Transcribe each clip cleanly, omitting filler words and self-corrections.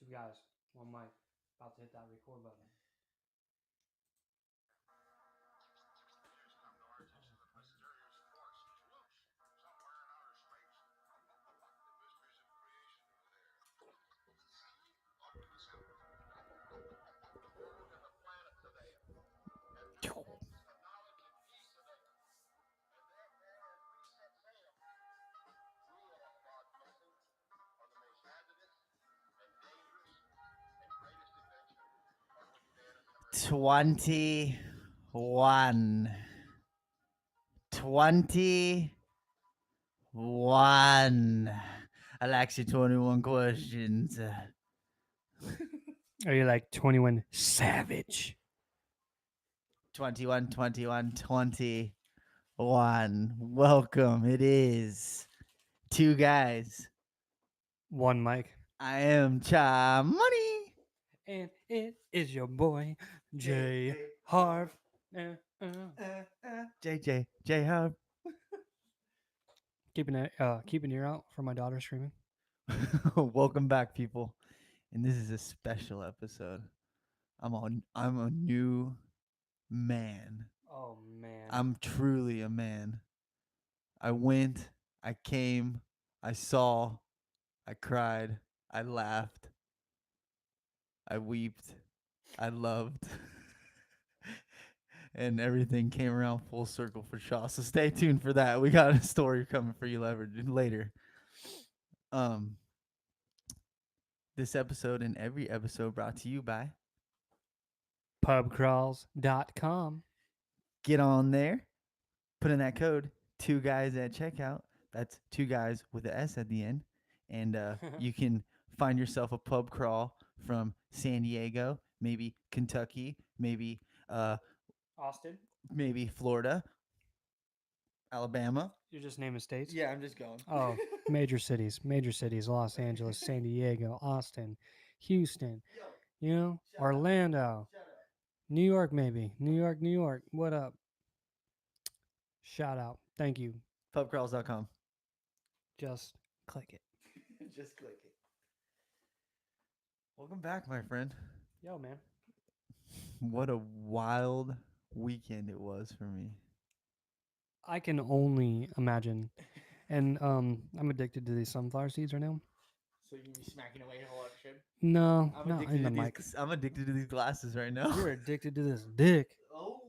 Two guys, one mic, about to hit that record button. Twenty one. 21. I'll ask you 21 questions. Are you like 21 Savage? 21, 21, 21. Welcome. It is two guys. One mic. I am Cha Money. And it is your boy, J-Harv. J-Harv. Keeping an ear out for my daughter screaming. Welcome back, people. And this is a special episode. I'm a new man. Oh, man. I'm truly a man. I went, I came, I saw, I cried, I laughed, I wept, I loved, and everything came around full circle for Shaw. So stay tuned for that. We got a story coming for you later. This episode and every episode brought to you by Pubcrawls.com. Get on there, put in that code, two guys at checkout. That's two guys with an S at the end. And you can find yourself a pub crawl from San Diego, maybe Kentucky, maybe Austin. maybe Florida, Alabama. You're just naming states? Yeah, I'm just going. Oh, major cities. Los Angeles, San Diego, Austin, Houston, Orlando, New York maybe. New York. What up? Shout out. Thank you. Pubcrawls.com. Just click it. Just click it. Welcome back, my friend. Yo, man. What a wild weekend it was for me. I can only imagine. And I'm addicted to these sunflower seeds right now. So you can be smacking away a whole lot of shit? No, I'm not in the mic. I'm addicted to these glasses right now. You're addicted to this dick. Oh,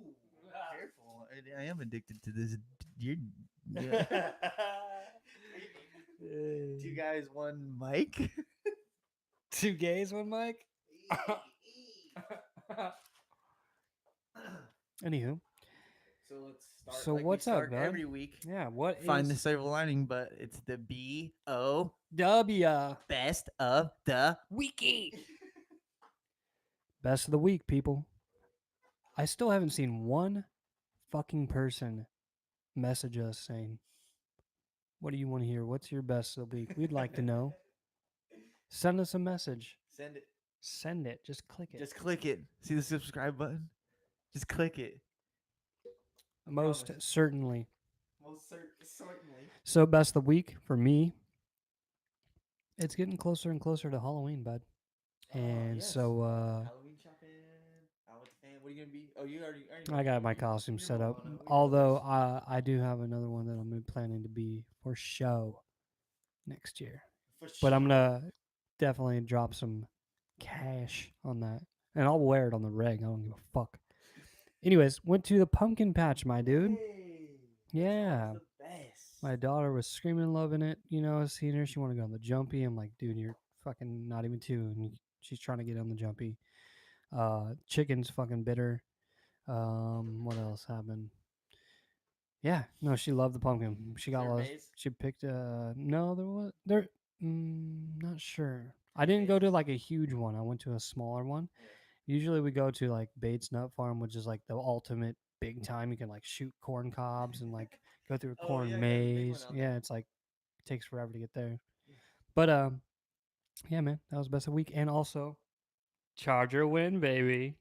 careful. I am addicted to this. You're, yeah. Two guys, one mic. Two gays, one mic. Anywho. So let's start. So what's up, bud? Every week. Yeah, what Find is the silver lining, but it's the B-O W best of the Wiki. Best of the week, people. I still haven't seen one fucking person message us saying, what do you want to hear? What's your best of the week? We'd like to know. Send us a message. Send it. Send it. Just click it. Just click it. See the subscribe button? Just click it. Most promise. certainly. Most certainly. So best of the week for me. It's getting closer and closer to Halloween, bud. And yes. so Halloween shopping. Out with the fan. What are you gonna be? Oh, you already I got my costume set up. rolling up. Although I do have another one that I'm planning to be for show next year. But I'm gonna definitely drop some cash on that, and I'll wear it on the reg. I don't give a fuck. Anyways, went to the pumpkin patch, my dude. Hey, Yeah. the best. My daughter was screaming, loving it. Seeing her, she wanted to go on the jumpy. I'm like, dude, you're fucking not even 2, and she's trying to get on the jumpy. Chicken's fucking bitter. What else happened? Yeah, no, she loved the pumpkin. She got lost. She picked no, not sure. I didn't go to like a huge one. I went to a smaller one. Usually we go to like Bates Nut Farm, which is like the ultimate big time. You can like shoot corn cobs and like go through a corn maze. Yeah, it's like it takes forever to get there. But yeah, man, that was best of the week. And also Charger win, baby.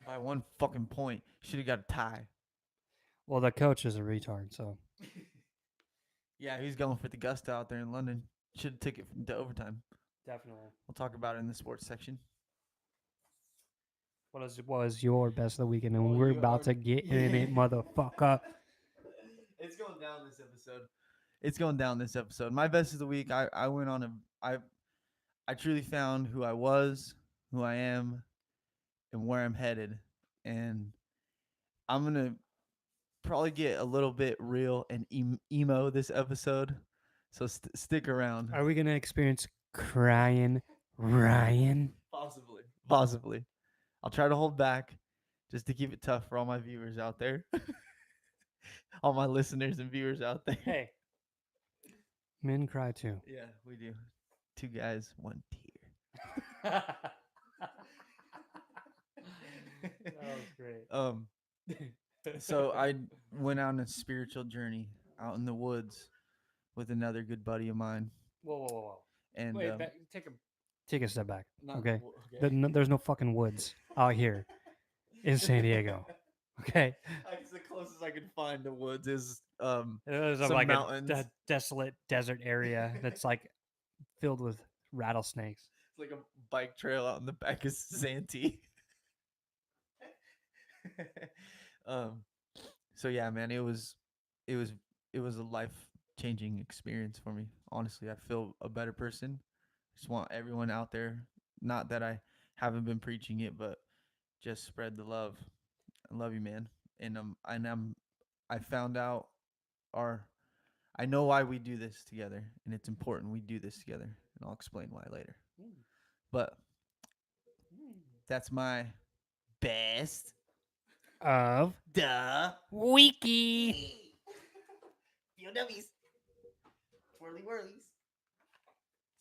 By 1 fucking point. Should have got a tie. Well, the coach is a retard, so Yeah, he's going for the gusto out there in London. Should have took it to overtime. Definitely. We'll talk about it in the sports section. What was your best of the weekend? And Well, we're you about to already get in it, motherfucker. It's going down this episode. It's going down this episode. My best of the week. I went on a. I truly found who I was, who I am, and where I'm headed, and I'm gonna probably get a little bit real and emo this episode. So stick around. Are we gonna experience crying, Ryan? Possibly. Possibly. I'll try to hold back just to keep it tough for all my viewers out there. All my listeners and viewers out there. Hey, men cry too. Yeah, we do. Two guys, one That tear. was great. So I went on a spiritual journey out in the woods with another good buddy of mine, Whoa. and Wait, take a step back. not Okay, okay. there's no fucking woods out here in San Diego. Okay, That's the closest I could find to woods is there's some like mountains. a desolate desert area that's like filled with rattlesnakes. It's like a bike trail out in the back of Santee. um, so yeah, man, it was, it was a life changing experience for me. Honestly, I feel a better person. Just want everyone out there. Not that I haven't been preaching it, but just spread the love. I love you, man. I found out our. I know why we do this together, and it's important we do this together, and I'll explain why later. But that's my best. Of Duh. Wiki. POWs. Twirly whirlies.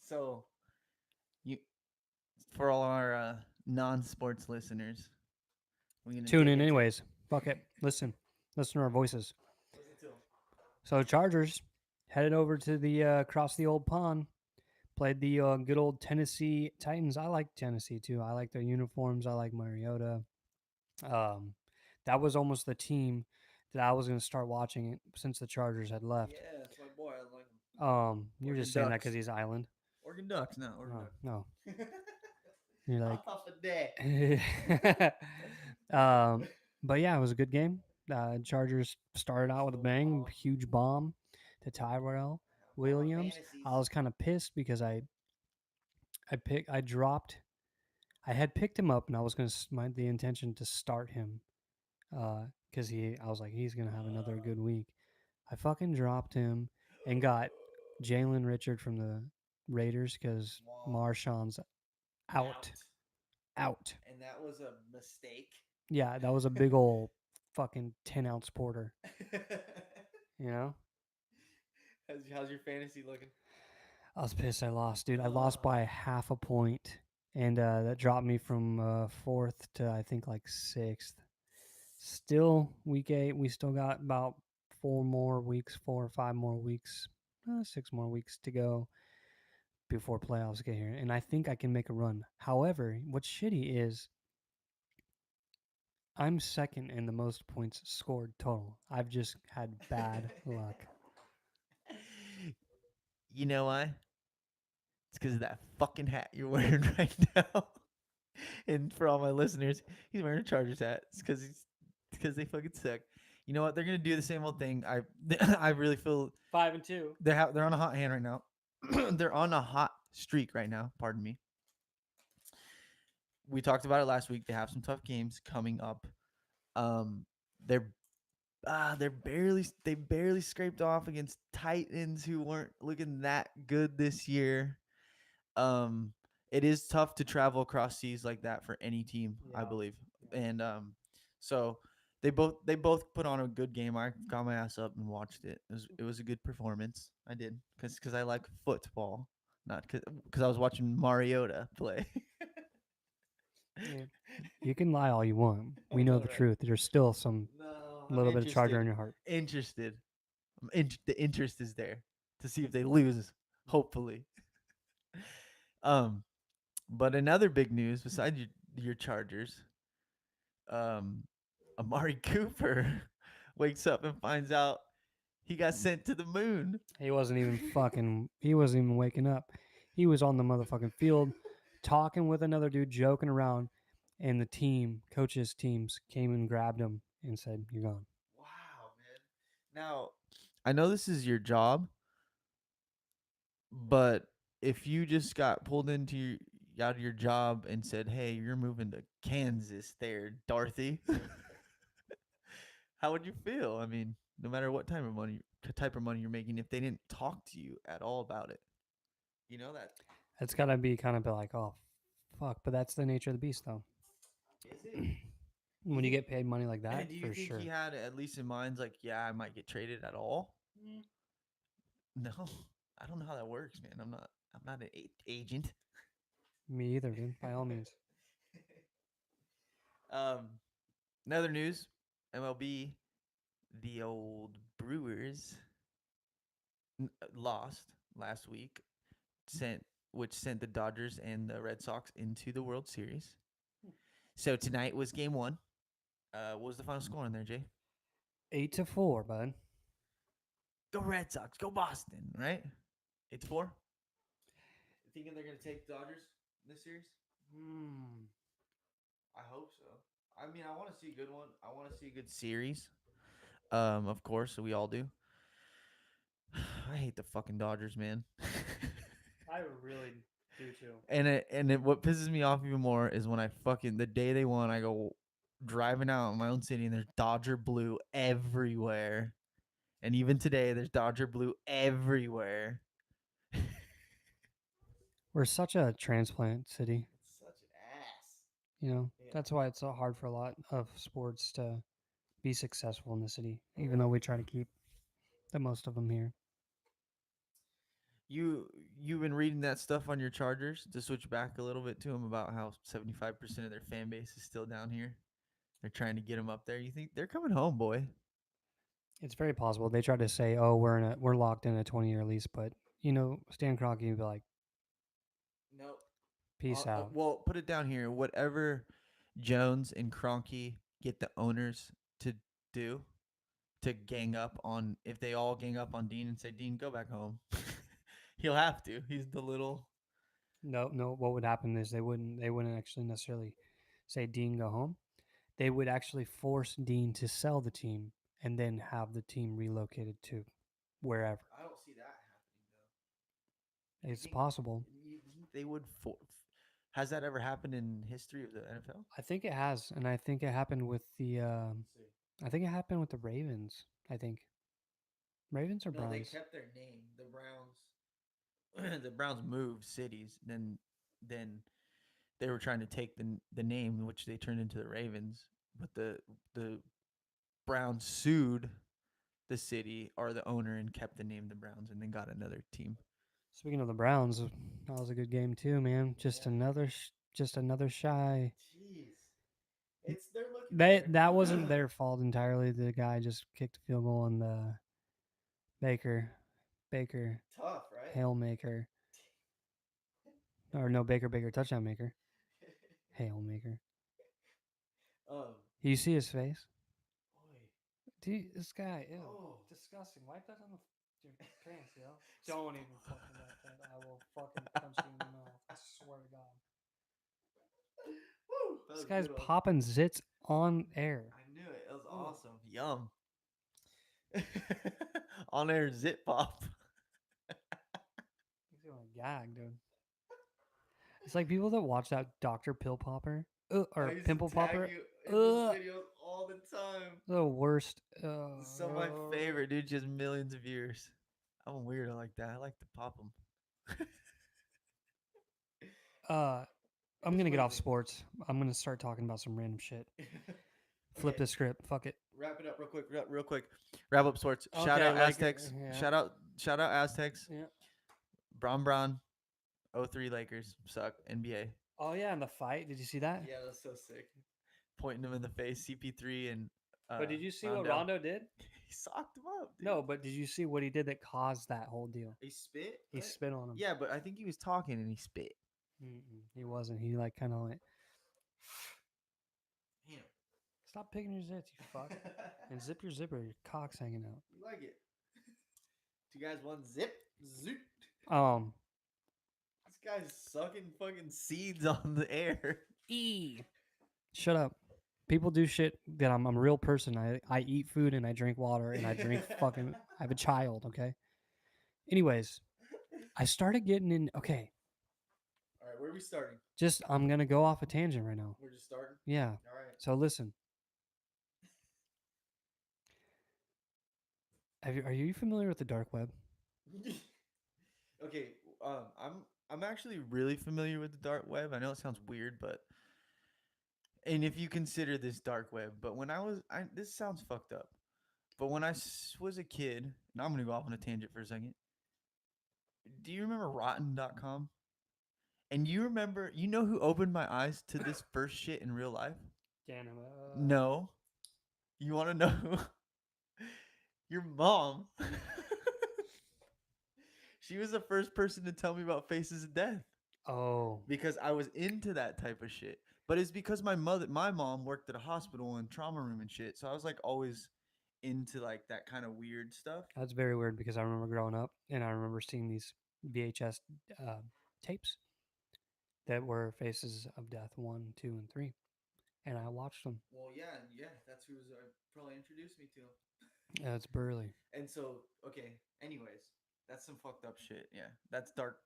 So, you, for all our non-sports listeners, we're gonna Tune dig in into. anyways. Fuck it. Listen to our voices. Listen to 'em. So Chargers headed over to the across the old pond. Played the good old Tennessee Titans. I like Tennessee too. I like their uniforms. I like Mariota. Um, that was almost the team that I was going to start watching it since the Chargers had left. Yeah, that's my boy. I like him. You're Oregon just saying that Ducks. because he's island. Oregon Ducks. No, Oregon No, Ducks. no. You're like, Off of that. but yeah, it was a good game. Chargers started out with a bang, huge bomb to Tyrell Williams. I was kind of pissed because I dropped. I had picked him up and I was going to the intention to start him because I was like he's gonna have another good week. I fucking dropped him and got Jalen Richard from the Raiders because Marshawn's out, out. And that was a mistake. Yeah, that was a big old fucking 10-ounce porter. You know, How's your fantasy looking? I was pissed. I lost, dude. I lost by half a point, and that dropped me from fourth to I think like sixth. Still, week 8, we still got about 4 or 5 more weeks, 6 more weeks to go before playoffs get here. And I think I can make a run. However, what's shitty is I'm second in the most points scored total. I've just had bad luck. You know why? It's because of that fucking hat you're wearing right now. And for all my listeners, he's wearing a Chargers hat. It's because they fucking suck. You know what? They're gonna do the same old thing. I really feel 5-2. they're on a hot hand right now. They're on a hot streak right now. Pardon me. We talked about it last week. They have some tough games coming up. Um, they're they barely scraped off against Titans who weren't looking that good this year. It is tough to travel across seas like that for any team, I believe. And so they both put on a good game. I got my ass up and watched it. It was a good performance. I did because I like football, not because I was watching Mariota play. Yeah. You can lie all you want. We know the truth. There's still some No, little bit of Charger in your heart. Interested. The interest is there to see if they lose. Hopefully. Um, but another big news besides your Chargers, um, Amari Cooper wakes up and finds out He got sent to the moon. He wasn't even fucking. He wasn't even waking up. He was on the motherfucking field, talking with another dude, joking around, and the coaches' teams came and grabbed him and said, "You're gone." Wow, man. Now, I know this is your job, but if you just got pulled into out of your job and said, "Hey, you're moving to Kansas, there, Dorothy," how would you feel? I mean, no matter what type of money you're making, if they didn't talk to you at all about it, you know that It's gotta be kind of be like, "Oh, fuck," but that's the nature of the beast, though. is it? You When you think? get paid money like that, Do you for think he sure. had at least in mind, like, yeah, I might get traded at all? Mm. No, I don't know how that works, man. I'm not an agent. Me either, dude. By all means. um, Another news, MLB, the old Brewers lost last week, sent which sent the Dodgers and the Red Sox into the World Series. So tonight was Game 1. What was the final score in there, Jay? 8-4, bud. Go Red Sox, go Boston, right? 8-4. You thinking they're gonna take the Dodgers in this series? Hmm. I hope so. I mean, I want to see a good one. I want to see a good series. Of course, we all do. I hate the fucking Dodgers, man. I really do too. What pisses me off even more is when I fucking the day they won, I go driving out in my own city and there's Dodger blue everywhere. And even today, there's Dodger blue everywhere. We're such a transplant city. It's such an ass. Yeah. That's why it's so hard for a lot of sports to be successful in the city, even though we try to keep the most of them here. You you've been reading that stuff on your Chargers to switch back a little bit to them about how 75% of their fan base is still down here. They're trying to get them up there. You think they're coming home, boy? It's very possible they try to say, "Oh, we're locked in a 20-year lease," but Stan Kroenke would be like, No. "Peace out." Well, put it down here. Whatever Jones and Cronky get the owners to do to gang up on, if they all gang up on Dean and say, Dean, go back home. He'll have to. He's the little. No, no. What would happen is they wouldn't actually necessarily say Dean go home. They would actually force Dean to sell the team and then have the team relocated to wherever. I don't see that happening though. It's possible. You think they would? Has that ever happened in history of the NFL? I think it has, and I think it happened with the. Let's see. I think it happened with the Ravens. I think Ravens or No, they Browns. kept their name. The Browns. The Browns moved cities. Then they were trying to take the name, which they turned into the Ravens. But the Browns sued the city or the owner and kept the name the Browns, and then got another team. Speaking of the Browns, that was a good game too, man. Just another shy. Jeez, they're looking That wasn't their fault entirely. The guy just kicked a field goal on the Baker Baker tough, right? Hail Maker, or no, Baker touchdown maker, Hail Maker. um, You see his face? boy, Dude, this guy, ew, oh, disgusting. Wipe that on your pants, yo. Don't even fucking wipe that. I will fucking punch you in the mouth. I swear to God. woo, that This was a guy's good one. popping zits on air. I knew it. It was Ooh. awesome. Yum. On air zip pop. He's going to gag, dude. It's like people that watch that Dr. Pill Popper I or used to Pimple tag Popper. you in those Ugh, videos all the time. the worst. Some of my favorite, dude. Just millions of viewers. I'm a weirdo like that. I like to pop them. Uh, I'm Which gonna one get is off sports. I'm gonna start talking about some random shit. it? Flip Okay, the script. Fuck it. wrap it up real quick. Real quick. Wrap up sports. Shout Okay, out like Aztecs. yeah, Shout out Aztecs. yeah. Braun. 03 Lakers suck. NBA. Oh yeah, and the fight. Did you see that? Yeah, that's so sick. Pointing him in the face. CP3 and But did you see what Rondo. Rondo did? He socked him up, dude. No, but did you see what he did that caused that whole deal? He spit. He What? spit on him. Yeah, but I think he was talking and he spit. He wasn't. He like kind of like, Damn. stop picking your zits, you fuck, and zip your zipper. Your cock's hanging out. You like it? Two guys, one zip, zoot. Um, This guy's sucking fucking seeds on the air. E. Shut up. People do shit that I'm a real person. I eat food and I drink water and I drink fucking. I have a child. Okay. Anyways, I started getting in. Okay, All right, where are we starting? just I'm gonna go off a tangent right now. We're just starting. Yeah. All right. So listen. Are you familiar with the dark web? Okay, I'm actually really familiar with the dark web. I know it sounds weird, but and if you consider this dark web, but when this sounds fucked up, but when was a kid, and I'm gonna go off on a tangent for a second. Do you remember Rotten.com? And you know who opened my eyes to this first shit in real life? Dan, No. You want to know? Your mom. She was the first person to tell me about Faces of Death oh, because I was into that type of shit. But it's because my mom worked at a hospital and trauma room and shit. So I was like always into like that kind of weird stuff. that's very weird because I remember growing up and I remember seeing these VHS uh, tapes that were Faces of Death 1, 2, and 3, and I watched them. Well, yeah, yeah, that's who's probably introduced me to him. It's burly. And so, okay, anyways, that's some fucked up shit. Yeah, that's dark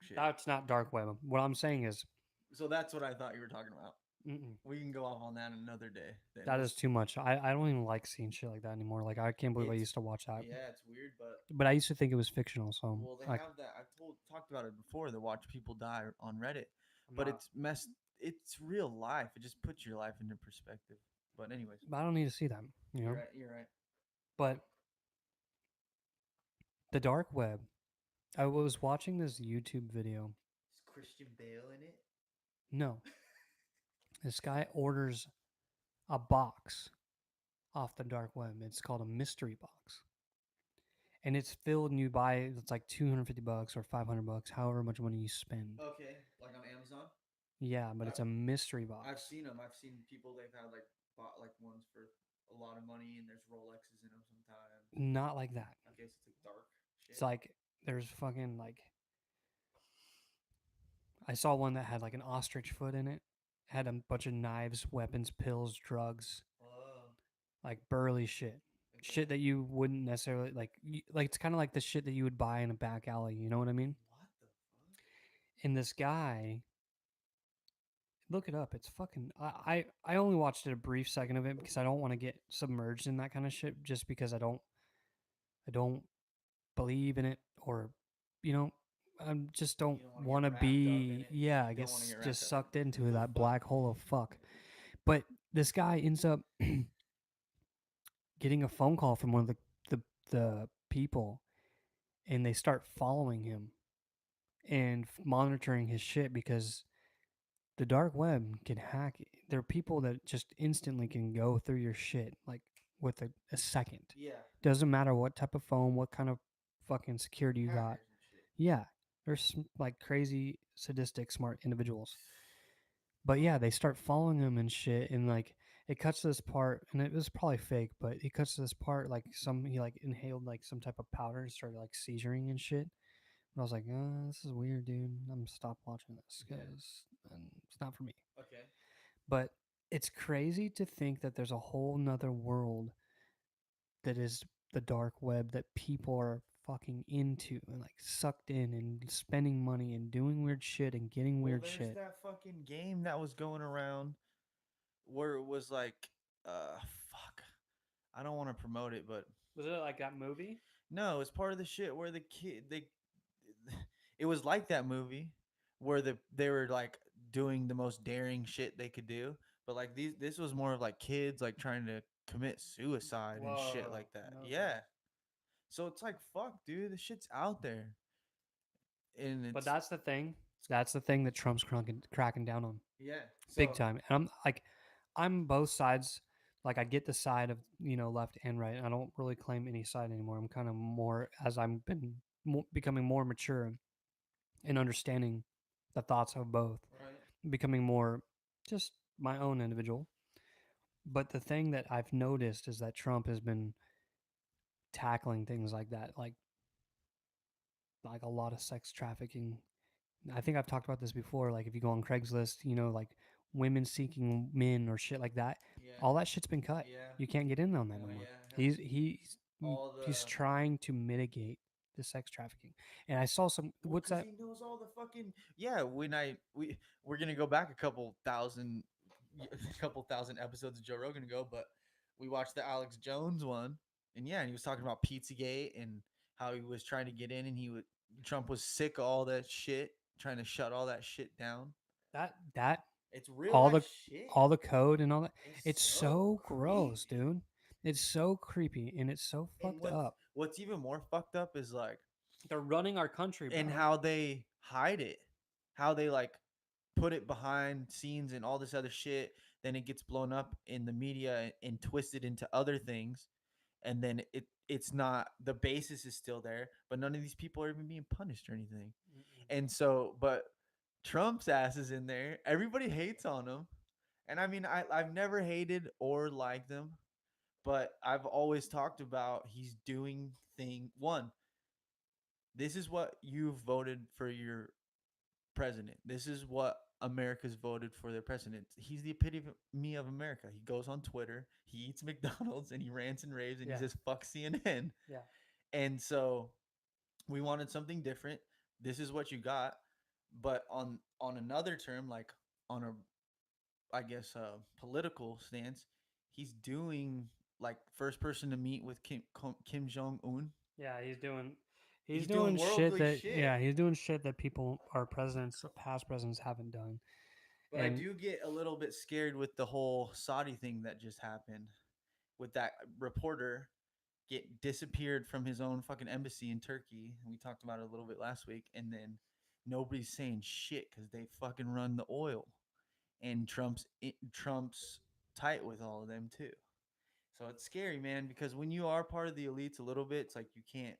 shit. That's not dark web. What I'm saying is, So that's what I thought you were talking about. mm-mm, We can go off on that another day. Then that is too much. I don't even like seeing shit like that anymore. Like I can't believe I it's used to watch that, yeah, it's weird, but but I used to think it was fictional. So well, they like, have that. I've talked about it before. They watch people die on Reddit, I'm but not. it's messed. It's real life. It just puts your life into perspective. But anyways, I don't need to see that, you you're know. right. You're right. But the dark web. I was watching this YouTube video. Is Christian Bale in it? No, this guy orders a box off the dark web. It's called a mystery box. And it's filled and you buy it, it's like 250 bucks or 500 bucks, however much money you spend. Okay, like on Amazon. Yeah, but I, it's a mystery I've box. seen them. I've seen people they've had like bought like ones for a lot of money, and there's Rolexes in them sometimes. Not like that. Okay, so it's like dark It's shit. like there's fucking like I saw one that had like an ostrich foot in it. Had a bunch of knives, weapons, pills, drugs, Oh, like burly shit. okay. Shit that you wouldn't necessarily like. Like it's kind of like the shit that you would buy in a back alley. You know what I mean? What the fuck? And this guy, look it up. It's fucking. I only watched it a brief second of it because I don't want to get submerged in that kind of shit. Just because I don't believe in it or, you know, I just don't You don't want to get want to wrapped up in be. it. Yeah, I You don't want to guess get wrapped just up. sucked into The that fuck? black hole of fuck. But this guy ends up getting a phone call from one of the people, and they start following him and monitoring his shit because the dark web can hack. There are people that just instantly can go through your shit like with a second. Yeah, Doesn't matter what type of phone, what kind of fucking security you got. hackers and shit. Yeah, there's like crazy, sadistic, smart individuals. But yeah, they start following him and shit, and like it cuts to this part, and it was probably fake, but it cuts to this part like he like inhaled like some type of powder and started like seizuring and shit. And I was like, this is weird, dude. I'm gonna stop watching this Yeah. because it's not for me. Okay. But it's crazy to think that there's a whole nother world that is the dark web that people are fucking into and like sucked in and spending money and doing weird shit and getting Well, weird there's shit. that fucking game that was going around where it was like, fuck. I don't want to promote it, but Was it like that movie? no, it's part of the shit where the kid they. It was like that movie where they were like doing the most daring shit they could do, but like this was more of like kids like trying to commit suicide and shit Whoa, like that. no Yeah. thanks. So it's like fuck, dude, this shit's out there, and But it's that's the thing. That's the thing that Trump's cracking down on yeah. big So time. And I'm like, I'm both sides. Like I get the side of left and right. I don't really claim any side anymore. I'm kind of more as I'm been becoming more mature and understanding the thoughts of both, right. becoming more just my own individual. But the thing that I've noticed is that Trump has been tackling things like that, like like a lot of sex trafficking. I think I've talked about this before. Like if you go on Craigslist, like women seeking men or shit like that, Yeah. all that shit's been cut. Yeah. You can't get in on that No. no more. Yeah. All He's the trying to mitigate the sex trafficking. And I saw some. Well, What's because that? he knows all the fucking yeah. We're gonna go back a couple thousand, a couple thousand episodes of Joe Rogan ago, but we watched the Alex Jones one, and yeah, and he was talking about Pizzagate and how he was trying to get in, and Trump was sick of all that shit, trying to shut all that shit down. That It's real all life the shit. all the code and all that. It's It's so so gross, creepy. dude. It's so creepy and it's so And fucked up. what's even more fucked up is like They're running our country, and bro. how they hide it, how they like put it behind scenes and all this other shit. Then it gets blown up in the media and twisted into other things, and then it's not the basis is still there, but none of these people are even being punished or anything. Mm-mm. And so, but Trump's ass is in there. Everybody hates on him, and I mean, I've never hated or liked them, but I've always talked about he's doing thing one. This is what you voted for your president. This is what America's voted for their president. He's the epitome of America. He goes on Twitter, he eats McDonald's, and he rants and raves, and he Yeah, says "fuck CNN." yeah. And so we wanted something different. This is what you got. But on another term, like on a I guess political stance, he's doing like first person to meet with Kim Jong Un. Yeah, he's He's doing doing shit worldly that shit. he's doing shit that people our presidents, past presidents haven't done. But I And do get a little bit scared with the whole Saudi thing that just happened with that reporter get disappeared from his own fucking embassy in Turkey. We talked about it a little bit last week, and then nobody's saying shit because they fucking run the oil, and Trump's tight with all of them too. So it's scary, man, because when you are part of the elites a little bit, it's like you can't.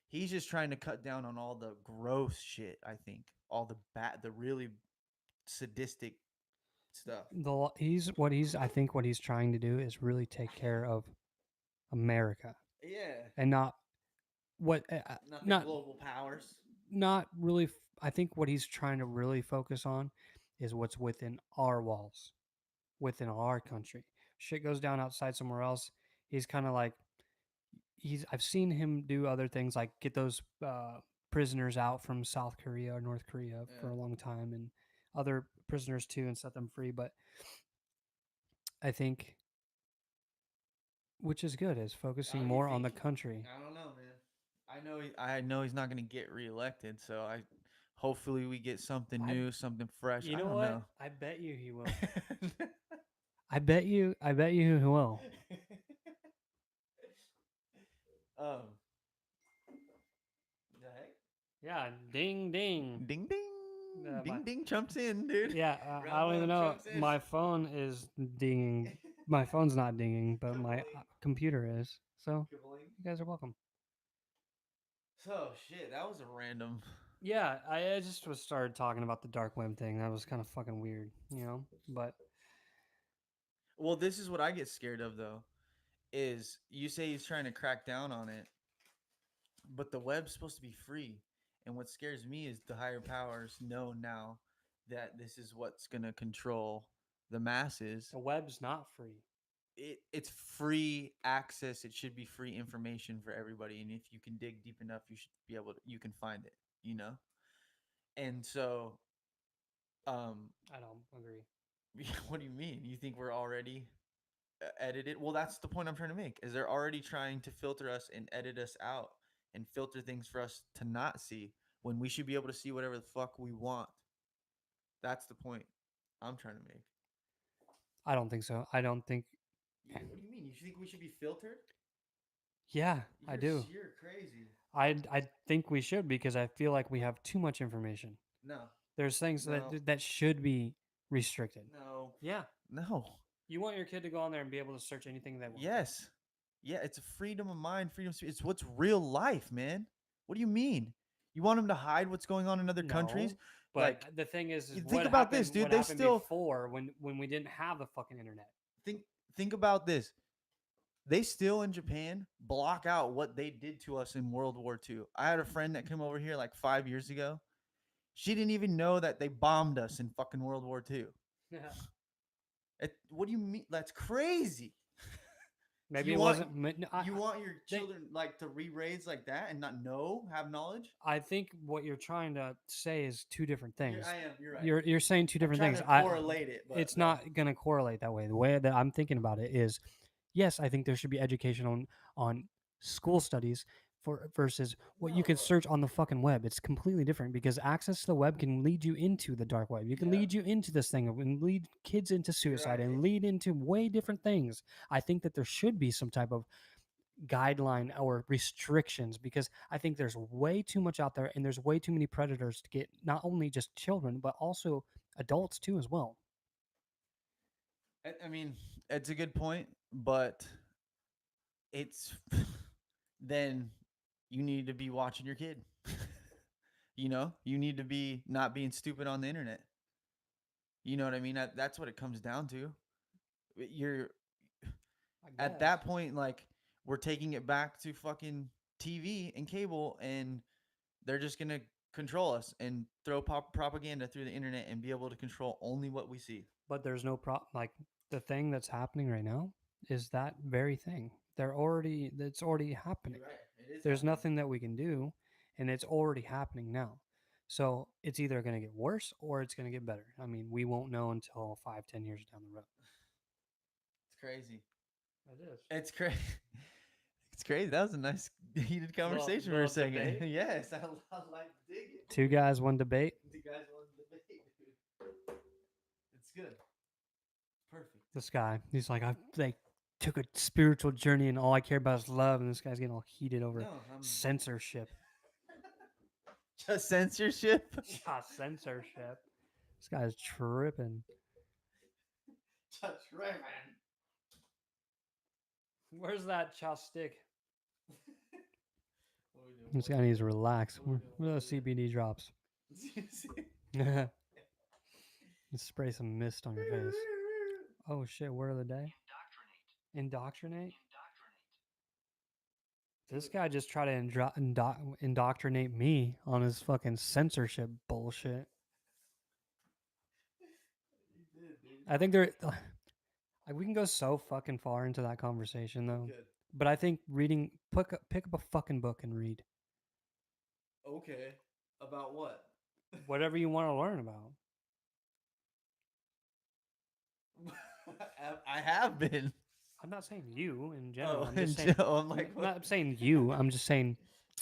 He's just trying to cut down on all the gross shit. I think all the really sadistic stuff. he's I think what he's trying to do is really take care of America Yeah, and not what not the not global powers. not really. I think what he's trying to really focus on is what's within our walls, within our country. Shit goes down outside somewhere else. He's kind of like I've seen him do other things like get those prisoners out from South Korea or North Korea for Yeah, a long time, and other prisoners too, and set them free. But I think, which is good, is focusing you more on think? the country. I don't know, man. I know he's not gonna get reelected. So I hopefully we get something I, new, something fresh. you I know don't what? know. I bet you he will. I bet you he will. um, the heck? Yeah, ding ding. Ding ding, My ding ding, Trump's in, dude. yeah, I Round don't even one, know. Trump's in. My phone is dinging. My phone's not dinging, but my Kabling, computer is. So kabling. you guys are welcome. So shit, that was a random. Yeah, I just was started talking about the dark web thing. That was kind of fucking weird, But Well, this is what I get scared of though. Is you say he's trying to crack down on it, but the web's supposed to be free. And what scares me is the higher powers know now that this is what's going to control the masses. the web's not free. It's free access. It should be free information for everybody. And if you can dig deep enough, you should be able to, you can find it, you know? And so, um, I don't agree. what do you mean? You think we're already edited? Well, that's the point I'm trying to make. Is they're already trying to filter us and edit us out and filter things for us to not see when we should be able to see whatever the fuck we want. That's the point I'm trying to make. I don't think so. I don't think. What do you mean? You think we should be filtered? Yeah, I You're do. you're crazy. I think we should because I feel like we have too much information. No, There's things no, that should be restricted. no, Yeah, no. you want your kid to go on there and be able to search anything they want. Yes, yeah. It's a freedom of mind, freedom of speech. It's what's real life, man. What do you mean? You want them to hide what's going on in other countries? No, but Like, the thing is you think what about this, happened? dude. What They happened still before when we didn't have the fucking internet? think think about this. They still in Japan block out what they did to us in World War II. I had a friend that came over here like 5 years ago. She didn't even know that they bombed us in fucking World War II. What do you mean? That's crazy. So Maybe it wasn't. you want your They, children like to re-raise like that and not know, have knowledge? I think what you're trying to say is two different things. I am. You're right. You're saying two I'm different trying things. to correlate it, but It's go. not going to correlate that way. The way that I'm thinking about it is, yes, I think there should be education on school studies for versus what you could No. search on the fucking web. It's completely different because access to the web can lead you into the dark web. You can Yeah, lead you into this thing and lead kids into you're suicide right. and lead into way different things. I think that there should be some type of guideline or restrictions because I think there's way too much out there and there's way too many predators to get not only just children but also adults too as well. I mean, it's a good point, but it's then you need to be watching your kid. You need to be not being stupid on the internet. You know what I mean? That's what it comes down to. You're I at guess. that point, like we're taking it back to fucking TV and cable, and they're just gonna control us and throw propaganda through the internet and be able to control only what we see. But there's no like the thing that's happening right now is that very thing. It's already happening. You're right. It is There's happening. nothing that we can do and it's already happening now. So it's either going to get worse or it's going to get better. I mean, we won't know until 5, 10 years down the road. It's crazy. It is. It's crazy. It's crazy. That was a nice heated conversation for a second. Yes, I like dig it. Two guys, one debate. You guys want to debate, dude? It's good. Perfect. This guy, he's like, I they took a spiritual journey and all I care about is love. And this guy's getting all heated over No, I'm censorship. just censorship. Yeah, censorship. This guy's tripping. Just right, Where's that chopstick? What are we doing? This guy needs to relax. Where are those CBD drops? Spray some mist on your face. Oh shit, word of the day? Indoctrinate? This guy just tried to indoctrinate me on his fucking censorship bullshit. You did, dude. I think there, like, we can go so fucking far into that conversation though. Good. But I think pick up a fucking book and read Okay. About what? whatever you want to learn about. I have been. I'm not saying you in general. Oh, I'm just saying. I'm like, I'm not saying you. I'm just saying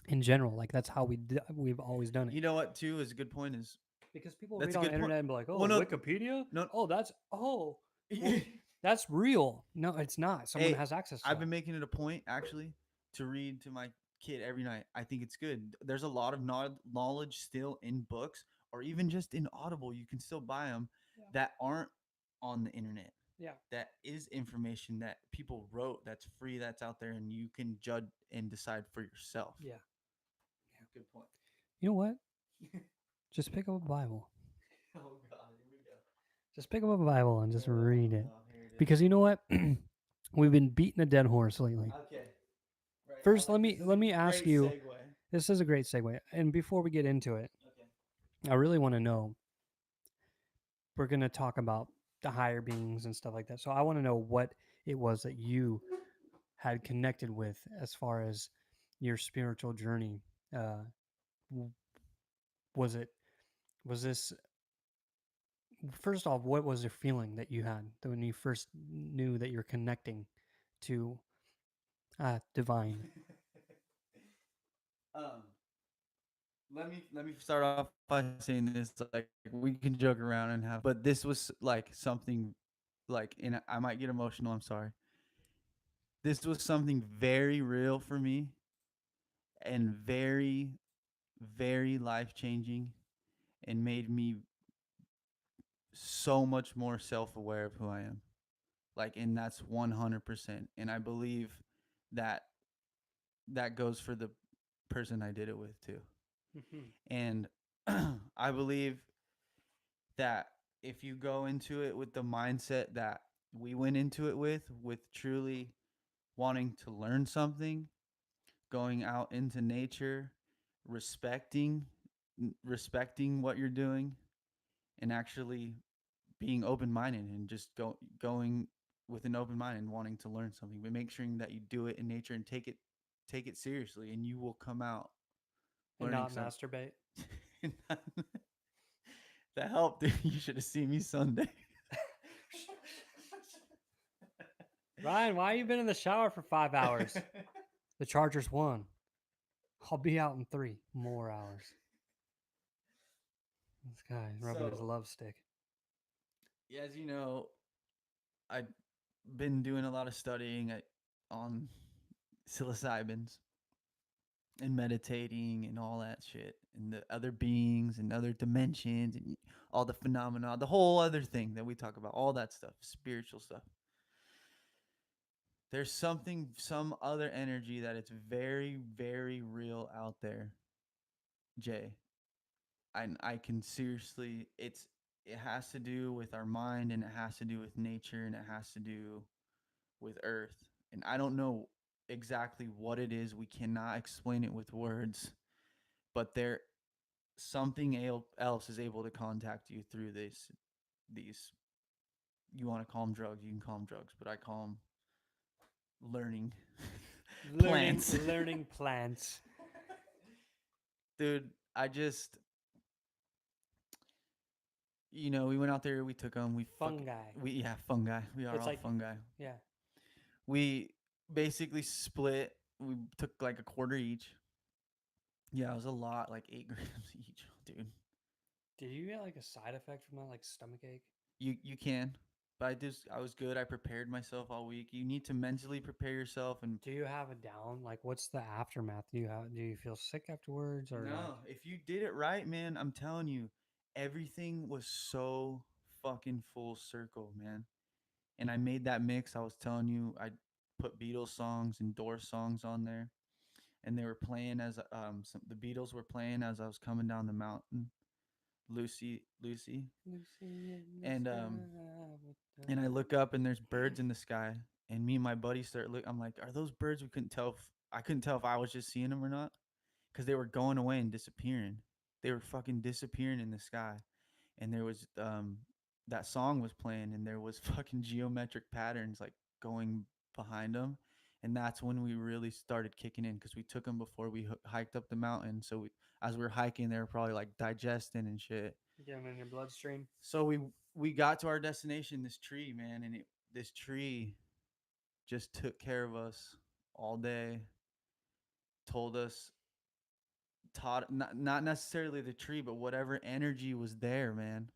in general. Like that's how we've always done it. you know what? Too is a good point. Is Because people that's read a on the good point. internet and be like, "Oh, Well, no, Wikipedia. no. Oh, well, that's real." No, it's not. Someone Hey, has access to I've that. been making it a point actually to read to my kid every night. I think it's good. There's a lot of knowledge still in books or even just in Audible. You can still buy them Yeah. that aren't on the internet. Yeah. That is information that people wrote that's free, that's out there, and you can judge and decide for yourself. Yeah. Good point. You know what? Just pick up a Bible. Oh God, here we go. Just pick up a Bible and just read it. No, here it is. Because you know what? We've been beating a dead horse lately. Okay. Right. First, This is let a me ask great you. segue. This is a great segue. And before we get into it, Okay. I really want to know. We're gonna talk about the higher beings and stuff like that. So I want to know what it was that you had connected with as far as your spiritual journey. Uh, was it was this first off? What was the feeling that you had when you first knew that you're connecting to divine? um, let me start off by saying this. Like we can joke around and have, but this was like something, like, and I might get emotional. I'm sorry. This was something very real for me and very, very life changing, and made me so much more self aware of who I am. Like, and that's 100%. And I believe that that goes for the person I did it with too. Mhm. And I believe that if you go into it with the mindset that we went into it with truly wanting to learn something, going out into nature, respecting respecting what you're doing, and actually being open minded and just going with an open mind and wanting to learn something, but make sure that you do it in nature and take it seriously, and you will come out And learning not something. masturbate. That helped, dude. You should have seen me Sunday. Ryan, why you been in the shower for 5 hours? The Chargers won. I'll be out in 3 more hours. This guy rubbing his So, love stick. as you know, I've been doing a lot of studying on psilocybins and meditating and all that shit and the other beings and other dimensions and all the phenomena, the whole other thing that we talk about, all that stuff, spiritual stuff. There's something, some other energy that it's very, very real out there, Jay. I can seriously, it has to do with our mind and it has to do with nature and it has to do with Earth. And I don't know exactly what it is. We cannot explain it with words, but there something else is able to contact you through these, you want to call them drugs, you can call them drugs, but I call them learning Learning, plants. learning plants. Dude, I just, we went out there, we took them, Fungi. yeah, fungi. We are It's all like, fungi. yeah. We basically split. We took like a quarter each. Yeah, it was a lot, like 8 grams each, dude. Did you get like a side effect from that, like stomach ache? You can, but I was good. I prepared myself all week. You need to mentally prepare yourself, and Do you have it down? Like, what's the aftermath? Do you feel sick afterwards, or like? no, if you did it right, man, I'm telling you, everything was so fucking full circle, man. And I made that mix. I was telling you, I put Beatles songs and Doors songs on there, and they were playing as the Beatles were playing as I was coming down the mountain. Lucy, Lucy in the and sky with and I the... look up and there's birds in the sky, and me and my buddy start look. I'm like, are those birds? We couldn't tell. I couldn't tell if I was just seeing them or not, because they were going away and disappearing. They were fucking disappearing in the sky, and there was that song was playing, and there was fucking geometric patterns like going behind them, and that's when we really started kicking in because we took them before we hiked up the mountain. So as we were hiking, they were probably like digesting and shit. Get them in your bloodstream. So we got to our destination, this tree, man, and this tree just took care of us all day. Told us, taught not necessarily the tree, but whatever energy was there, man.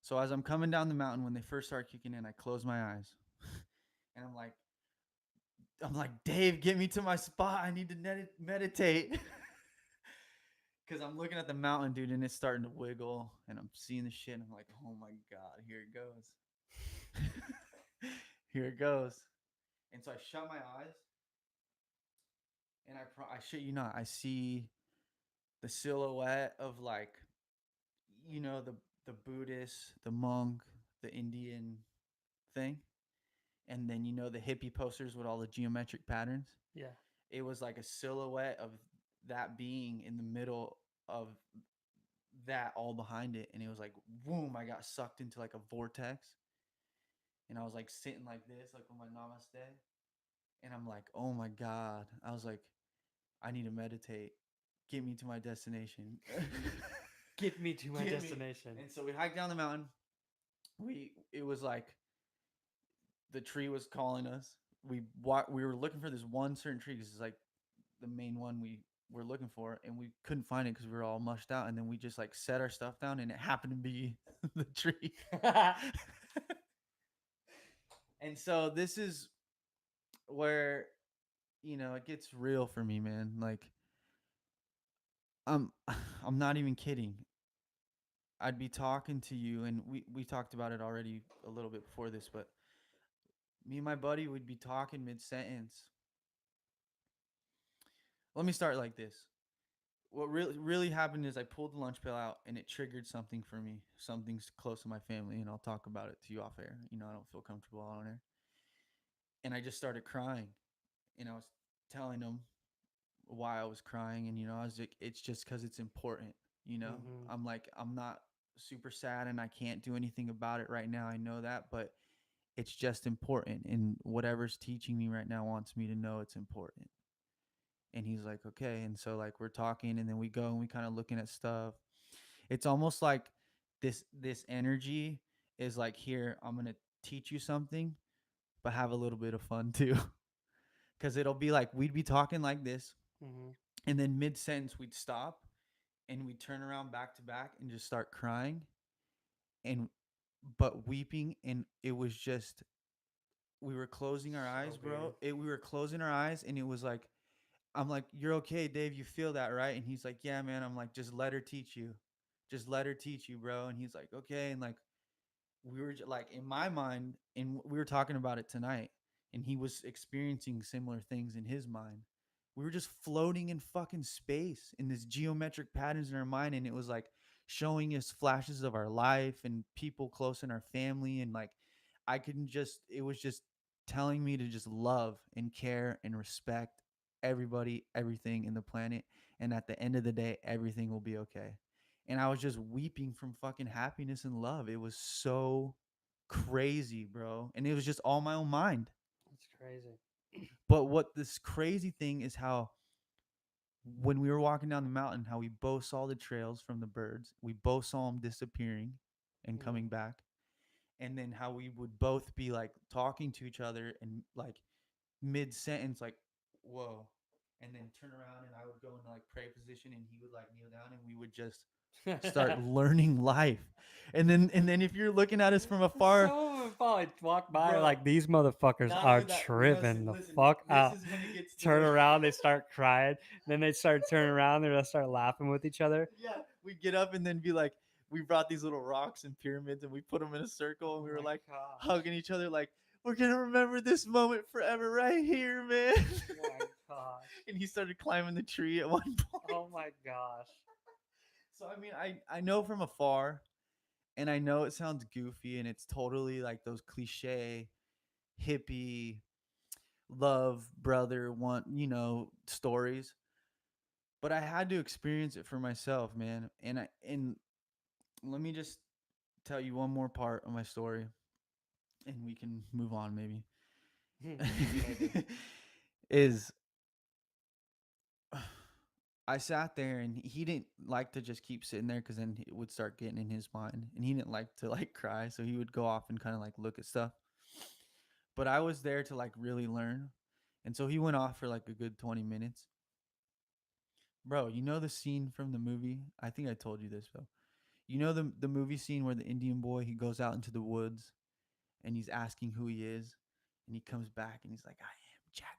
So as I'm coming down the mountain, when they first start kicking in, I close my eyes, and I'm like, Dave, get me to my spot. I need to meditate. Because I'm looking at the mountain, dude, and it's starting to wiggle, and I'm seeing the shit, and I'm like, oh my god, here it goes. Here it goes. And so I shut my eyes, and I shit you not, I see the silhouette of like, the Buddhist, the monk, the Indian thing, and then the hippie posters with all the geometric patterns. Yeah. It was like a silhouette of that being in the middle of that, all behind it, and it was like, boom! I got sucked into like a vortex, and I was like sitting like this, like with my namaste, and I'm like, oh my god! I was like, I need to meditate. Get me to my destination. Get me to my Get me. destination. And so we hiked down the mountain. It was like the tree was calling us. We were looking for this one certain tree because it's like the main one we were looking for, and we couldn't find it because we were all mushed out. And then we just like set our stuff down, and it happened to be the tree. And so this is where it gets real for me, man. Like I'm I'm not even kidding. I'd be talking to you, and we talked about it already a little bit before this, but me and my buddy would be talking mid sentence. Let me start like this. What really happened is I pulled the lunch pail out, and it triggered something for me. Something's close to my family, and I'll talk about it to you off air. I don't feel comfortable on air. And I just started crying. and I was telling him why I was crying, and I was like, it's just because it's important. Mm-hmm. I'm like, I'm not super sad, and I can't do anything about it right now. I know that, but it's just important, and whatever's teaching me right now wants me to know it's important. And he's like, okay. And so like we're talking, and then we go and we kind of looking at stuff. It's almost like this energy is like, here, I'm gonna teach you something, but have a little bit of fun too. Because it'll be like we'd be talking like this, Mm-hmm. and then mid sentence we'd stop and we'd turn around back to back and just start crying, and but weeping, and it was just, we were closing our So eyes, weird. bro. We were closing our eyes, and it was like, I'm like, you're okay, Dave. You feel that, right? And he's like, yeah, man. I'm like, just let her teach you. Just let her teach you, bro. And he's like, okay. And like, we were like, in my mind, and we were talking about it tonight, and he was experiencing similar things in his mind. We were just floating in fucking space in this geometric patterns in our mind, and it was like showing us flashes of our life and people close in our family, and like I couldn't just, it was just telling me to just love and care and respect everybody, everything in the planet, and at the end of the day everything will be okay. And I was just weeping from fucking happiness and love. It was so crazy, bro. And it was just all my own mind. That's crazy. But what this crazy thing is, how when we were walking down the mountain, how we both saw the trails from the birds. We both saw them disappearing and Mm-hmm. coming back. And then how we would both be like talking to each other and like mid sentence, like, whoa. And then turn around, and I would go into like pray position, and he would like kneel down, and we would just start learning life. And then if you're looking at us from afar, Some of them probably walk by bro, like these motherfuckers not are even that. tripping the Listen, fuck this out. is when it gets Turn to around, they start crying. Then they start turning around, they're gonna start laughing with each other. yeah, we get up and then be like, we brought these little rocks and pyramids, and we put them in a circle, and Oh we were my like gosh. hugging each other, like, we're gonna remember this moment forever right here, man. Oh my gosh. And he started climbing the tree at one point. Oh my gosh. So I mean, I know from afar, and I know it sounds goofy, and it's totally like those cliche hippie love brother want, stories, but I had to experience it for myself, man. And let me just tell you one more part of my story, and we can move on maybe. Maybe. Is I sat there, and he didn't like to just keep sitting there, because then it would start getting in his mind, and he didn't like to like cry, so he would go off and kind of like look at stuff. But I was there to like really learn, and so he went off for like a good 20 minutes. Bro, you know the scene from the movie? I think I told you this, bro. You know the movie scene where the Indian boy, he goes out into the woods, and he's asking who he is, and he comes back, and he's like, I am Jaguar.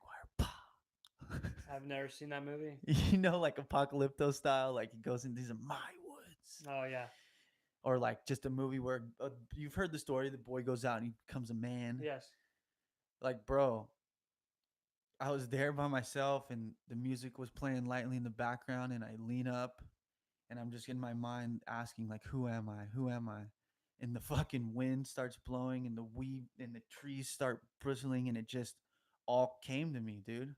I've never seen that movie. Like Apocalypto style, like he goes in, these are my woods. Oh yeah. Or like just a movie where, you've heard the story, the boy goes out and he becomes a man. Yes. Like, bro, I was there by myself, and the music was playing lightly in the background, and I lean up, and I'm just in my mind asking, like, who am I? Who am I? And the fucking wind starts blowing, and the weed and the trees start bristling, and it just all came to me, dude.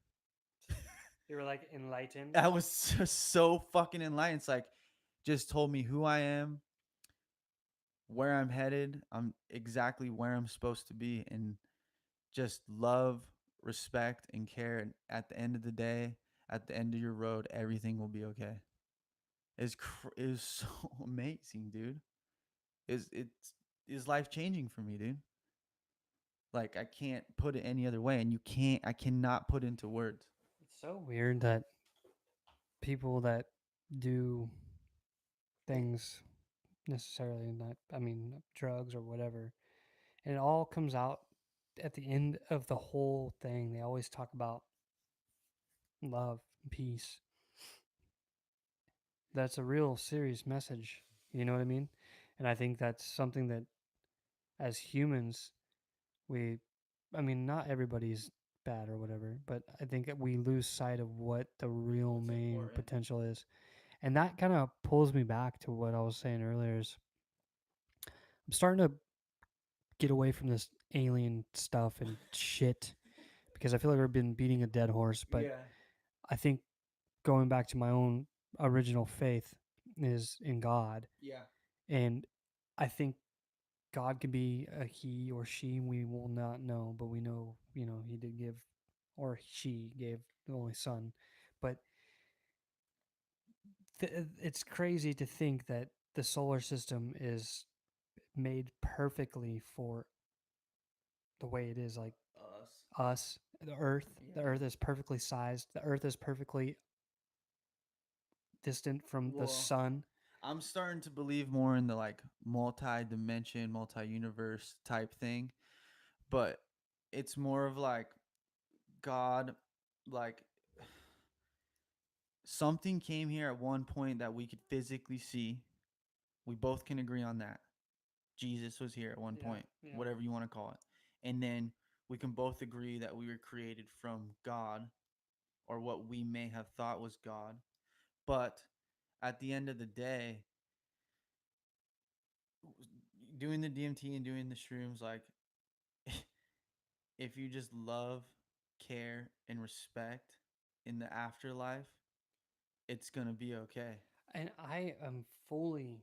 You were like enlightened. I was just so fucking enlightened. It's like, just told me who I am, where I'm headed. I'm exactly where I'm supposed to be, and just love, respect, and care. And at the end of the day, at the end of your road, everything will be okay. It was so amazing, dude. It's life changing for me, dude. Like, I can't put it any other way, and I cannot put into words. It's so weird that people that do things necessarily not, I mean, drugs or whatever, and it all comes out at the end of the whole thing. They always talk about love, peace. That's a real serious message. You know what I mean? And I think that's something that as humans, we, I mean, not everybody's bad or whatever, but I think that we lose sight of what the real What's main important? potential is. And that kind of pulls me back to what I was saying earlier is I'm starting to get away from this alien stuff and shit because I feel like we've been beating a dead horse, but Yeah. I think going back to my own original faith is in God. Yeah. And I think God could be a he or she. We will not know, but we know, he did give, or she gave the only son. But it's crazy to think that the solar system is made perfectly for the way it is, like Us. us, the Earth. The Yeah. Earth is perfectly sized. The Earth is perfectly distant from the Well, sun. I'm starting to believe more in the like multi-dimension, multi-universe type thing, but it's more of like God, like something came here at one point that we could physically see. We both can agree on that. Jesus was here at one Yeah, point, yeah. whatever you want to call it. And then we can both agree that we were created from God or what we may have thought was God. But at the end of the day, doing the DMT and doing the shrooms, like, if you just love, care, and respect in the afterlife, it's going to be okay. And I am fully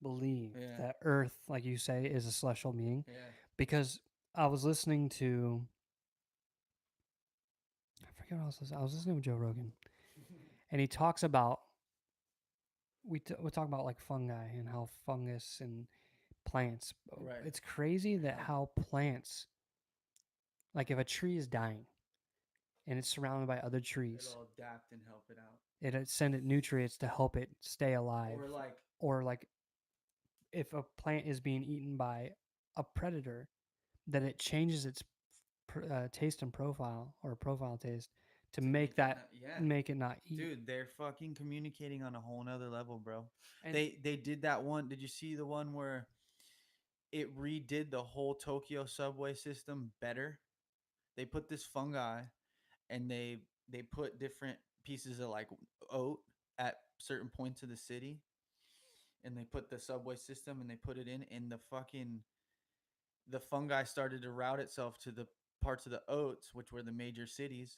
believe Yeah. that Earth, like you say, is a celestial being, Yeah. because I was listening to, I forget what I was listening. I was listening to Joe Rogan, and he talks about, we talk about like fungi and how fungus and plants. Right. It's crazy that how plants, like if a tree is dying and it's surrounded by other trees, It'll adapt and help it out. it send it nutrients to help it stay alive. Or like, Or like if a plant is being eaten by a predator, then it changes its taste and profile, or profile taste, to to make make it that not, yeah. make it not eat. Dude, they're fucking communicating on a whole nother level, bro. And They did that one. Did you see the one where it redid the whole Tokyo subway system better? They put this fungi and they put different pieces of like oat at certain points of the city, and they put the subway system and they put it in, and the fungi started to route itself to the parts of the oats which were the major cities,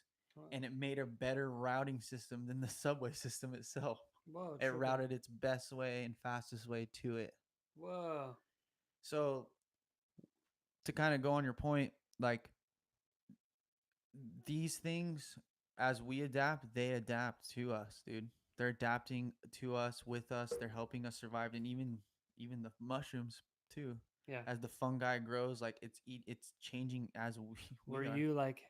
and it made a better routing system than the subway system itself. whoa, It tripping. routed its best way and fastest way to it. Whoa. So to kind of go on your point, like, these things, as we adapt, they adapt to us, dude. They're adapting to us, with us. They're helping us survive, and even the mushrooms too. Yeah. As the fungi grows, like it's changing as we Were we are. you like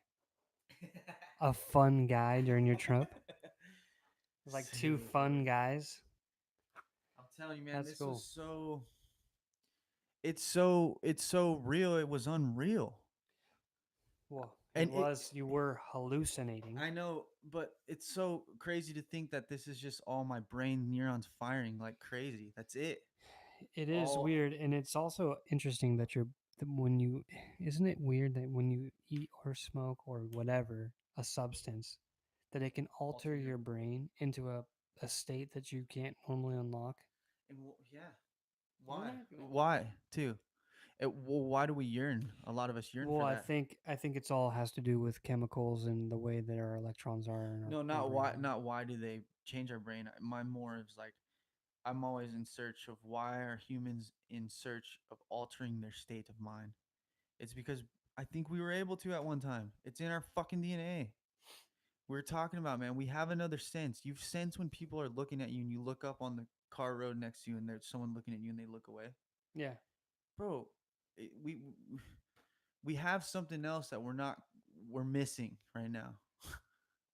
a fun guy during your trip? Like Say two the word. fun guys? I'm telling you, man, That's this was cool. so. It's so real. It was unreal, Well, it and it. was, you were hallucinating. I know, but it's so crazy to think that this is just all my brain neurons firing like crazy. That's it. It is All weird, and it's also interesting that when you, isn't it weird that when you eat or smoke or whatever, a substance, that it can alter alter your. your brain into a state that you can't normally unlock? And yeah, Isn't why? that? Why too? Well, why do we yearn? A lot of us yearn Well, for I that. think I think it's all has to do with chemicals and the way that our electrons are in No, our not why. brain. Not why do they change our brain? My more is like, I'm always in search of why are humans in search of altering their state of mind. It's because I think we were able to at one time. It's in our fucking DNA. We're talking about, man. We have another sense. You've sensed when people are looking at you and you look up on the car road next to you and there's someone looking at you and they look away, Yeah, bro. We have something else that we're missing right now.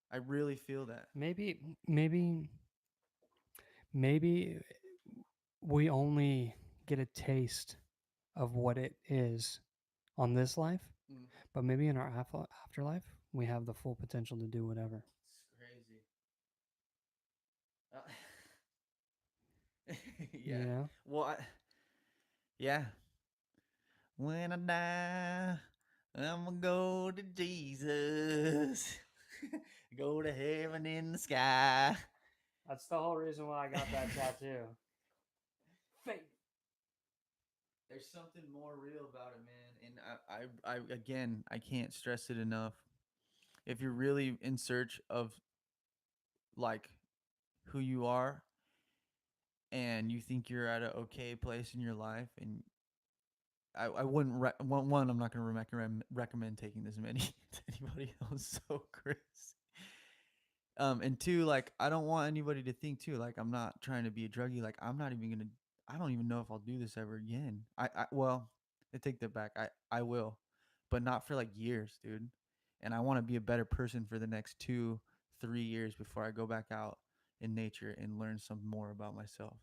I really feel that. maybe we only get a taste of what it is on this life, Mm, but maybe in our afterlife, we have the full potential to do whatever. it's crazy. Uh, yeah. You know? Well, yeah. When I die, I'm gonna go to Jesus. Go to heaven in the sky. That's the whole reason why I got that tattoo. Faith. There's something more real about it, man. And I again, I can't stress it enough. If you're really in search of like who you are and you think you're at a okay place in your life, and I wouldn't one, I'm not going to recommend taking this many to anybody else. So Chris, and two, like I don't want anybody to think too like I'm not trying to be a druggie. Like I'm not even gonna. I don't even know if I'll do this ever again. I well, I take that back. I will, but not for like years, dude. And I want to be a better person for the next 2 3 years before I go back out in nature and learn some more about myself.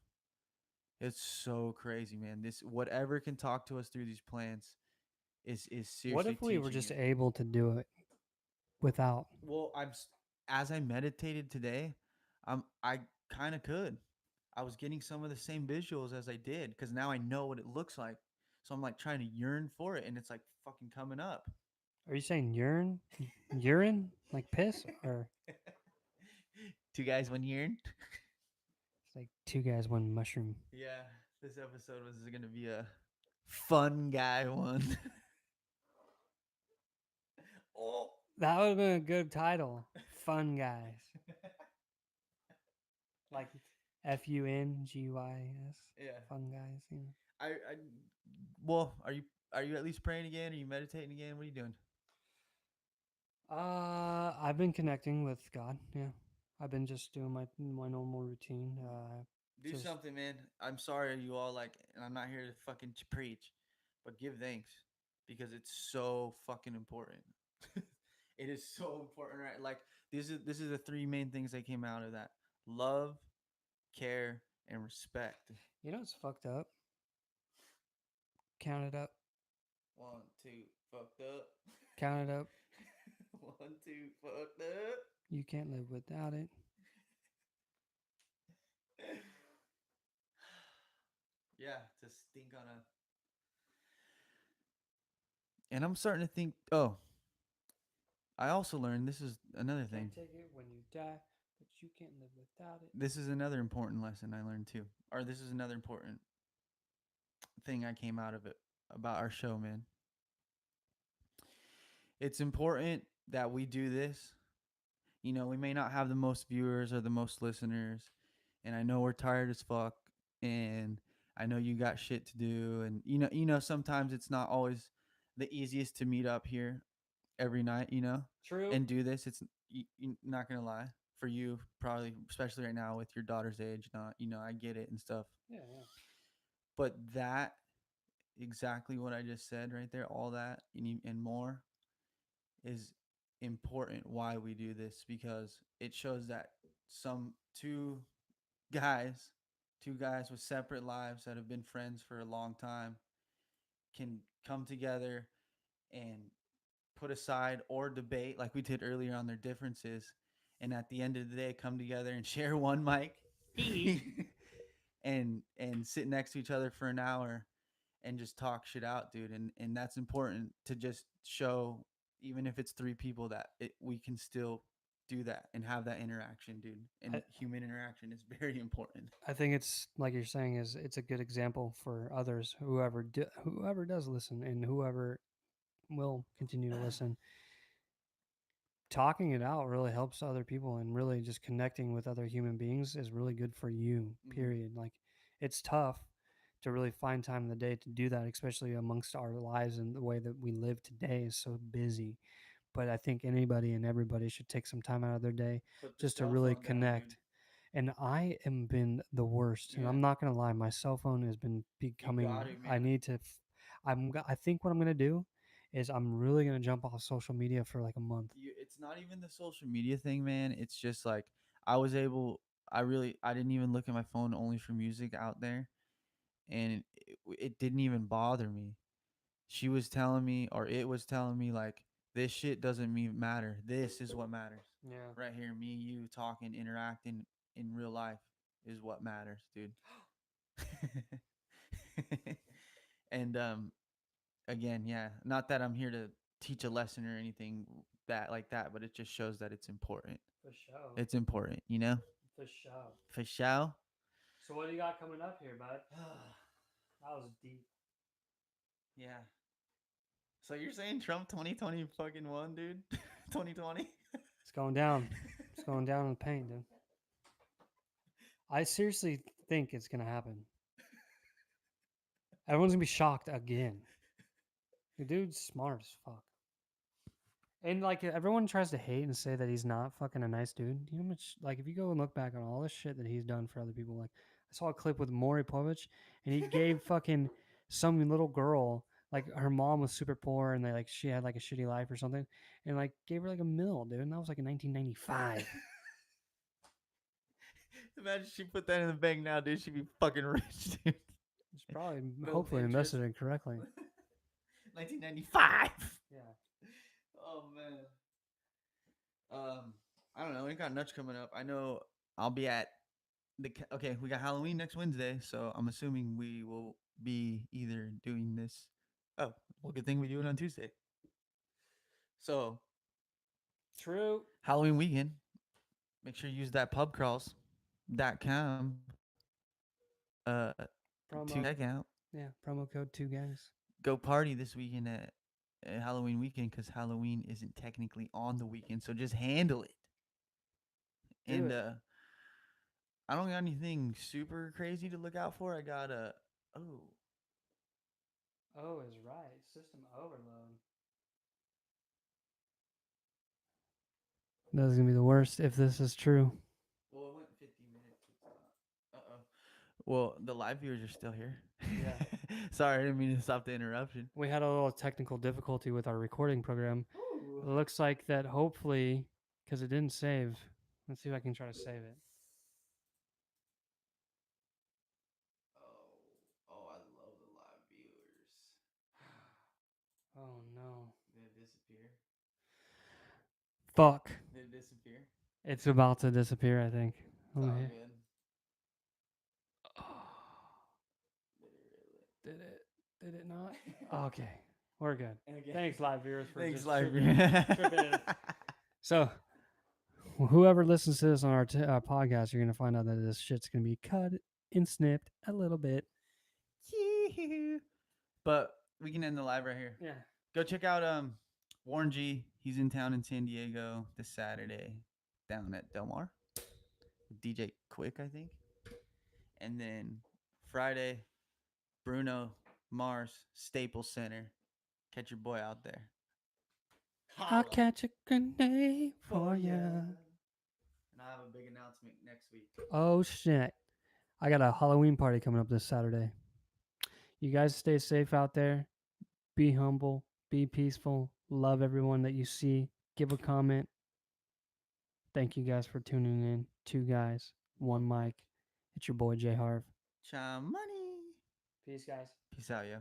It's so crazy, man. This whatever can talk to us through these plants is What seriously if we were teaching just it. able to do it without? Well, as I meditated today, I kind of could. I was getting some of the same visuals as I did because now I know what it looks like. So I'm like trying to yearn for it, and it's like fucking coming up. Are you saying urine? Urine? Like piss? Or Two guys, one yearn. it's like two guys, one mushroom? Yeah, this episode was gonna be a fun guy one. Oh. That would have been a good title. Fun guys. Like FUNGYS. Yeah. Fun guys. You know. I well, are you at least praying again? Are you meditating again? What are you doing? I've been connecting with God. Yeah, I've been just doing my normal routine. Do Just something, man. I'm sorry you all like, and I'm not here to fucking preach, but give thanks because it's so fucking important. It is so important, right? Like this is the three main things that came out of that: love, care, and respect. you know, it's fucked up. Count it up. One, two, fucked up. Count it up. One, two, fucked up. You can't live without it. Yeah, to stink on a. And I'm starting to think. Oh, I also learned this is another thing. Can't take it when you die, but you can't live without it. This is another important lesson I learned too. Or this is another important thing I came out of it about our show, man. It's important that we do this. You know, we may not have the most viewers or the most listeners, and I know we're tired as fuck, and I know you got shit to do, and sometimes it's not always the easiest to meet up here every night, True. and do this. It's not gonna lie for you, probably, especially right now with your daughter's age. Not, I get it and stuff, Yeah, yeah. but that exactly what I just said right there, all that and more is important why we do this because it shows that some guys, two guys with separate lives that have been friends for a long time can come together and put aside or debate like we did earlier on their differences and at the end of the day come together and share one mic and sit next to each other for an hour and just talk shit out, dude. And that's important to just show, even if it's three people, that we can still do that and have that interaction, dude. I, And human interaction is very important. I think it's like you're saying is it's a good example for others, whoever does listen and whoever will continue to listen. Talking it out really helps other people, and really just connecting with other human beings is really good for you. Mm-hmm. Period. Like it's tough to really find time in the day to do that, especially amongst our lives and the way that we live today is so busy. But I think anybody and everybody should take some time out of their day Put the just to cell really phone down, dude. connect. And I am been the worst, and Yeah, I'm not gonna lie, my cell phone has been you got becoming. it, I man. need to. I think what I'm gonna do is I'm really gonna jump off social media for like a month. It's not even the social media thing, man. It's just like I was able. I didn't even look at my phone only for music out there, and it didn't even bother me. She was telling me, or it was telling me, like, this shit doesn't mean matter. This is what matters. Yeah. Right here, me, you talking, interacting in real life is what matters, dude. And again, yeah, not that I'm here to teach a lesson or anything that like that, but it just shows that it's important. For sure. It's important, you know? For sure. For sure. So what do you got coming up here, bud? That was deep. Yeah. So you're saying Trump 2020 fucking won, dude? 2020? It's going down. It's going down in the paint, dude. I seriously think it's gonna happen. Everyone's gonna be shocked again. The dude's smart as fuck. And like everyone tries to hate and say that he's not fucking a nice dude. You know how much like if you go and look back on all the shit that he's done for other people, like I saw a clip with Maury Povich and he gave fucking some little girl like her mom was super poor and they like she had like a shitty life or something and like gave her like a mill, dude. And that was like in 1995. Imagine she put that in the bank now, dude. She'd be fucking rich, dude. It's probably No hopefully interest. invested it correctly. 1995. Yeah. Oh man. I don't know. We got nuts coming up. I know I'll be at okay. We got Halloween next Wednesday, so I'm assuming we will be either doing this. Oh, well, good thing we do it on Tuesday. So True. Halloween weekend. Make sure you use that pubcrawls.com to Promo. check out. Yeah. Promo code 2 guys. Go party this weekend at Halloween weekend because Halloween isn't technically on the weekend, so just handle it. Do And it. I don't got anything super crazy to look out for. I got a oh Oh, is right. System overload. That's gonna be the worst if this is true. well, it went 50 minutes. Uh oh. Well, the live viewers are still here. Yeah. Sorry, I didn't mean to stop the interruption. We had a little technical difficulty with our recording program. Ooh. It looks like that hopefully, because it didn't save. Let's see if I can try to save it. Oh, I love the live viewers. Oh no. Did it disappear? Fuck. Did it disappear? It's about to disappear, I think. It's all Okay. good. Did it? Did it not? Okay. We're good. Okay. Thanks, live viewers, for Thanks, just live tripping, tripping in. So, whoever listens to this on our podcast, you're going to find out that this shit's going to be cut and snipped a little bit. But we can end the live right here. Yeah. Go check out Warren G. He's in town in San Diego this Saturday down at Del Mar. DJ Quick, I think. And then Friday, Bruno Mars, Staples Center. Catch your boy out there. I'll catch a grenade for ya. ya. And I have a big announcement next week. Oh, shit. I got a Halloween party coming up this Saturday. You guys stay safe out there. Be humble. Be peaceful. Love everyone that you see. Give a comment. Thank you guys for tuning in. 2 guys, 1 mic. It's your boy J-Harv. Cha money. Peace, guys. Peace out, yo.